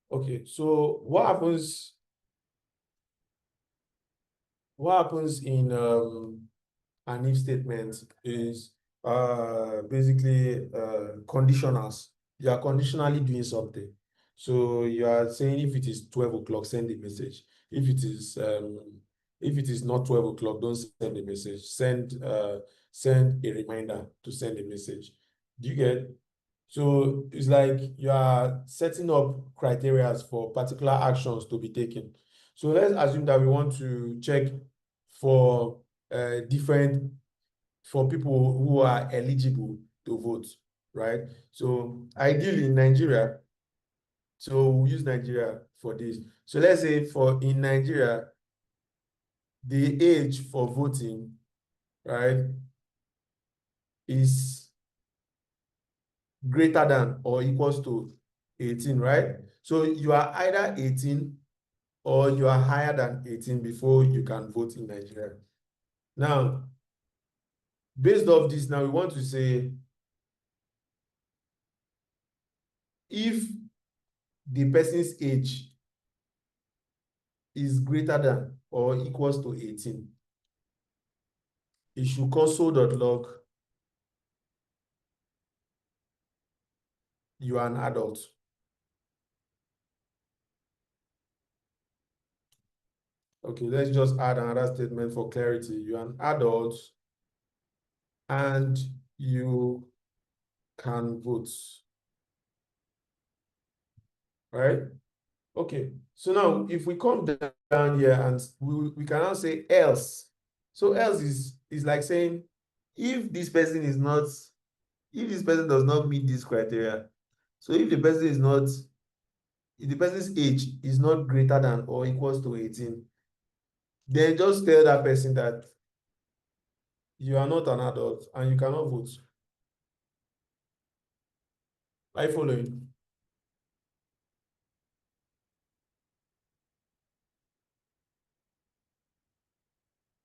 Okay, so what happens in an if statement is basically conditionals. You are conditionally doing something. So you are saying if it is 12 o'clock, send a message. If it is not 12 o'clock, don't send a message. Send a reminder to send a message. Do you get? So it's like you are setting up criteria for particular actions to be taken. So let's assume that we want to check for for people who are eligible to vote, right? So ideally in Nigeria, so we'll use Nigeria for this. So let's say in Nigeria, the age for voting, right, is greater than or equals to 18, right? So you are either 18 or you are higher than 18 before you can vote in Nigeria. Now, based off this, now we want to say if the person's age is greater than or equals to 18, it should console.log you are an adult. Okay, let's just add another statement for clarity. You are an adult and you can vote, right? Okay, so now if we come down here and we can now say else. So else is like saying if this person does not meet this criteria, so if the person's age is not greater than or equals to 18, then just tell that person that you are not an adult and you cannot vote. Are you following?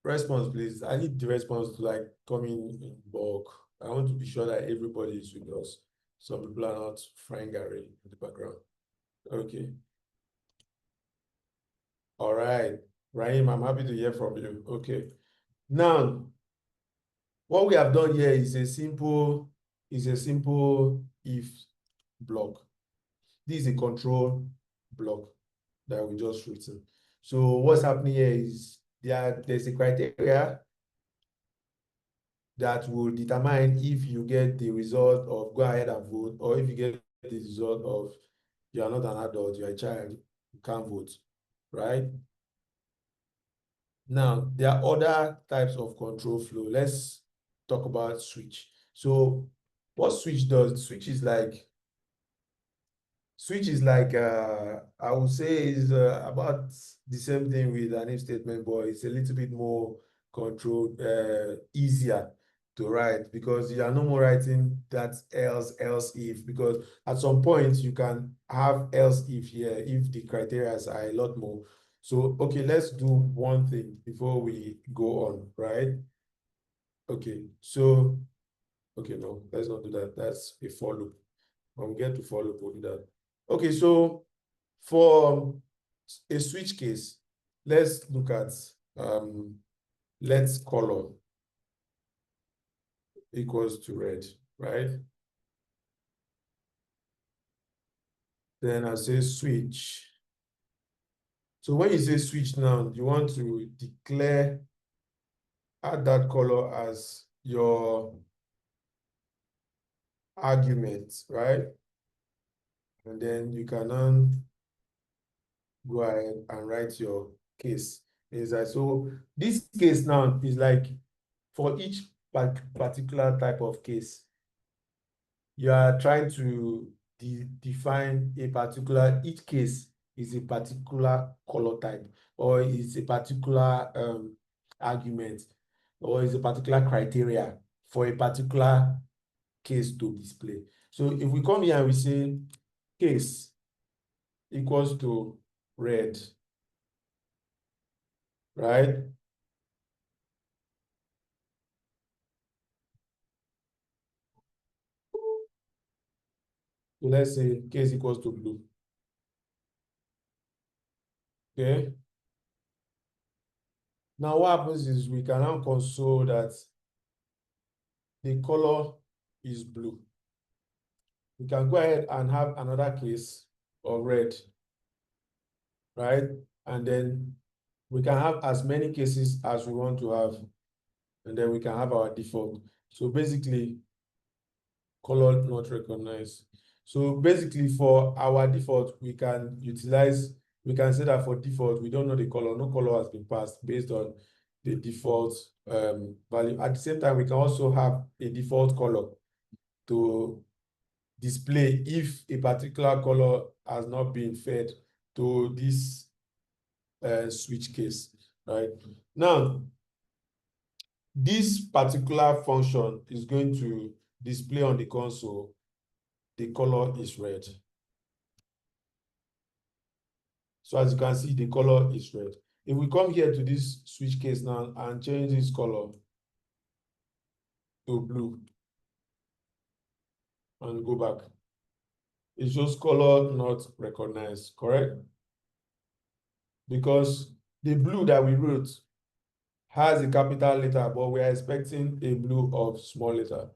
response, please. I need the response to like come in bulk. I want to be sure that everybody is with us. Some people are not frying Gary in the background. Okay. All right. Raheem, I'm happy to hear from you. Okay. Now, what we have done here is a simple if block. This is a control block that we just written. So what's happening here is there's a criteria that will determine if you get the result of go ahead and vote, or if you get the result of you are not an adult, you're a child, you can't vote, right? Now, there are other types of control flow. Let's talk about switch. So what switch does, switch is like, I would say is about the same thing with an if statement, but it's a little bit more controlled, easier to write because you are no more writing that else if, because at some point you can have else if here if the criteria are a lot more. So, okay, let's do one thing before we go on, right? Okay, so, okay, no, let's not do that. That's a for loop. When we get to for loop, we'll do that. Okay, so for a switch case, let's look at let's color equals to red, right? Then I say switch. So when you say switch now, you want to declare, add that color as your argument, right? And then you can go ahead and write your case. Is that so? This case now is like for each particular type of case, you are trying to define a particular, each case is a particular color type, or is a particular argument, or is a particular criteria for a particular case to display. So if we come here and we say case equals to red, right? So let's say case equals to blue. Okay. Now what happens is we can now console that the color is blue. We can go ahead and have another case of red, right? And then we can have as many cases as we want to have, and then we can have our default. So basically, color not recognized. So basically for our default, we can say that for default, we don't know the color, no color has been passed based on the default value. At the same time, we can also have a default color to display if a particular color has not been fed to this switch case, right? Now, this particular function is going to display on the console, the color is red. So as you can see, the color is red. If we come here to this switch case now and change this color to blue and go back, it shows color not recognized, correct? Because the blue that we wrote has a capital letter, but we are expecting a blue of small letter.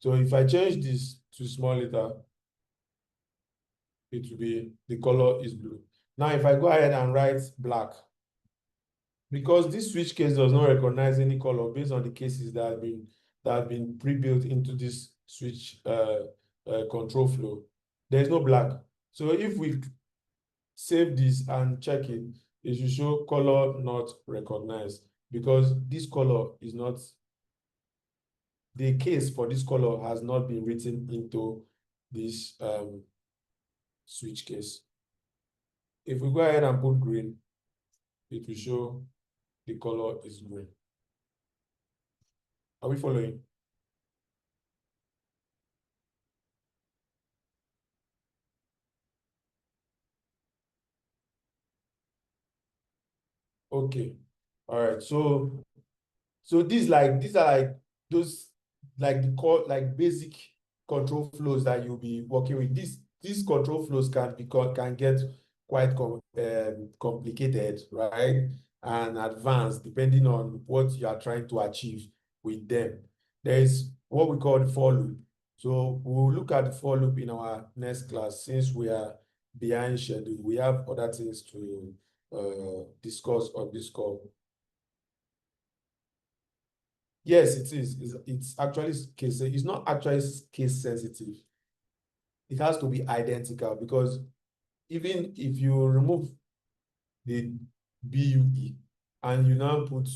So if I change this to small letter, it will be the color is blue. Now, if I go ahead and write black, because this switch case does not recognize any color based on the cases that have been pre-built into this switch control flow, there is no black. So if we save this and check it, it should show color not recognized because this color is not, the case for this color has not been written into this switch case. If we go ahead and put green, it will show the color is green. Are we following? Okay. All right. So these are like those like the core like basic control flows that you'll be working with. These control flows can get quite complicated, right? And advanced depending on what you are trying to achieve with them. There is what we call the for loop. So we'll look at the for loop in our next class. Since we are behind schedule, we have other things to discuss on this call. Yes, it is. It's actually case. It's not actually case sensitive. It has to be identical because even if you remove the BUE and you now put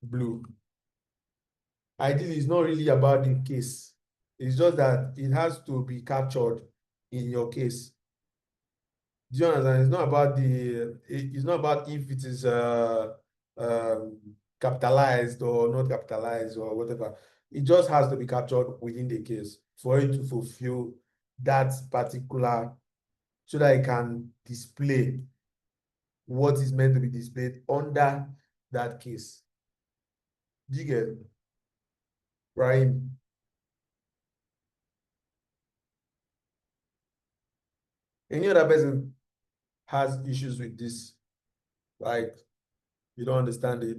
blue, ideally it's not really about the case. It's just that it has to be captured in your case. Do you understand? It's not about it's not about if it is capitalized or not capitalized or whatever. It just has to be captured within the case for it to fulfill that particular, so that it can display what is meant to be displayed under that case. Do you get it? Rahim? Any other person has issues with this, like you don't understand it,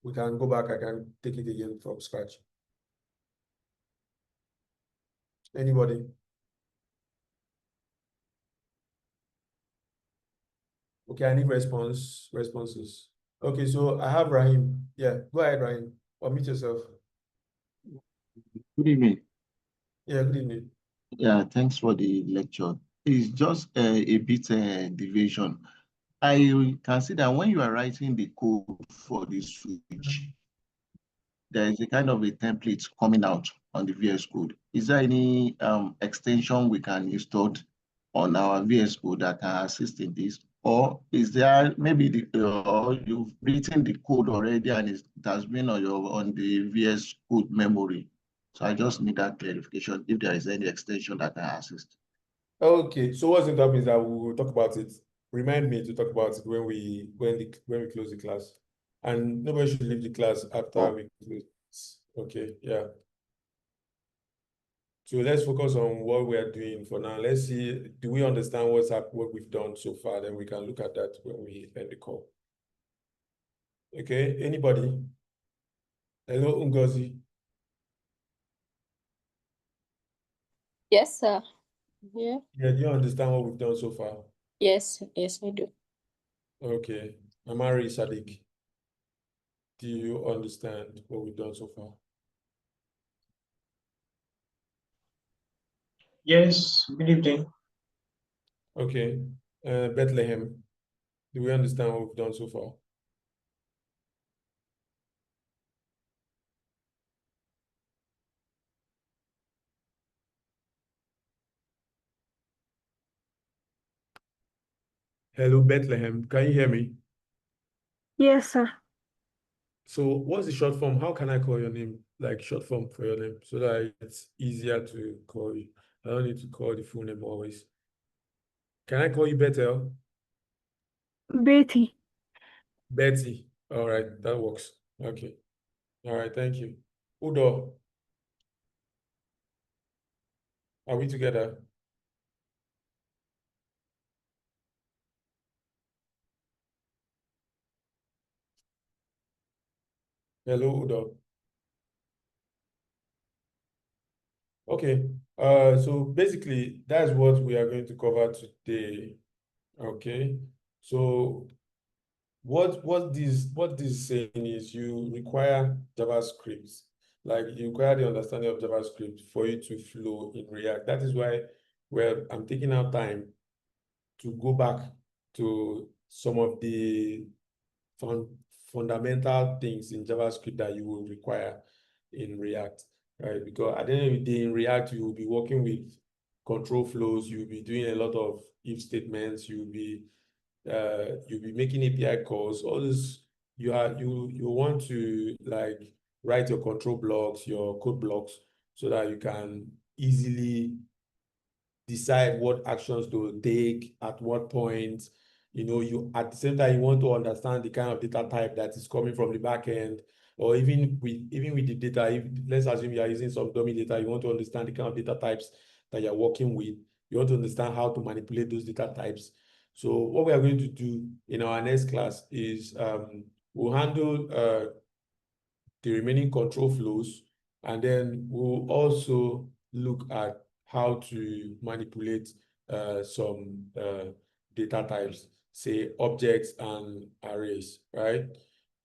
we can go back. I can take it again from scratch. Anybody? Okay, I need responses. Okay, so I have Rahim. Yeah, go ahead, Rahim. Unmute yourself. Good evening. Yeah, good evening. Yeah, thanks for the lecture. It's just a bit deviation. I can see that when you are writing the code for the switch, there is a kind of a template coming out on the VS Code. Is there any extension we can install on our VS Code that can assist in this? Or is there maybe you've written the code already and it has been on the VS Code memory? So I just need that clarification if there is any extension that can assist. Okay, so what's going to happen is that we will talk about it. Remind me to talk about it when we close the class. And nobody should leave the class after we close. Okay, yeah. So let's focus on what we are doing for now. Let's see, do we understand what we've done so far? Then we can look at that when we end the call. Okay, anybody? Hello, Ngozi. Yes, sir. Yeah. Yeah, do you understand what we've done so far? Yes, yes, I do. Okay. Amari Sadiq, do you understand what we've done so far? Yes, good evening. Okay. Bethlehem, do we understand what we've done so far? Hello, Bethlehem, can you hear me? Yes, sir. So what's the short form? How can I call your name? Like short form for your name so that it's easier to call you. I don't need to call the full name always. Can I call you Bethel? Betty. Betty. All right, that works. Okay. All right, thank you. Udo, are we together? Hello, Udo. Okay. So basically, that's what we are going to cover today. Okay. So what this is saying is you require JavaScript, like you require the understanding of JavaScript for you to flow in React. That is why I'm taking out time to go back to some of the fundamental things in JavaScript that you will require in React, right? Because at the end of the day, in React, you will be working with control flows, you'll be doing a lot of if statements, you'll be making API calls, all this. You want to like write your control blocks, your code blocks, so that you can easily decide what actions to take at what point. you at the same time you want to understand the kind of data type that is coming from the back end, or even with the data, if let's assume you are using some dummy data, you want to understand the kind of data types that you're working with. You want to understand how to manipulate those data types. So what we are going to do in our next class is we'll handle the remaining control flows, and then we'll also look at how to manipulate some data types, say objects and arrays, right?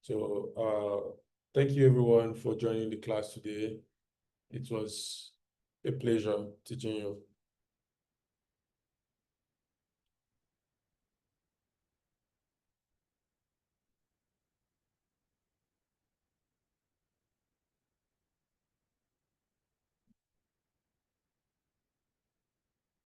So thank you everyone for joining the class today. It was a pleasure teaching you.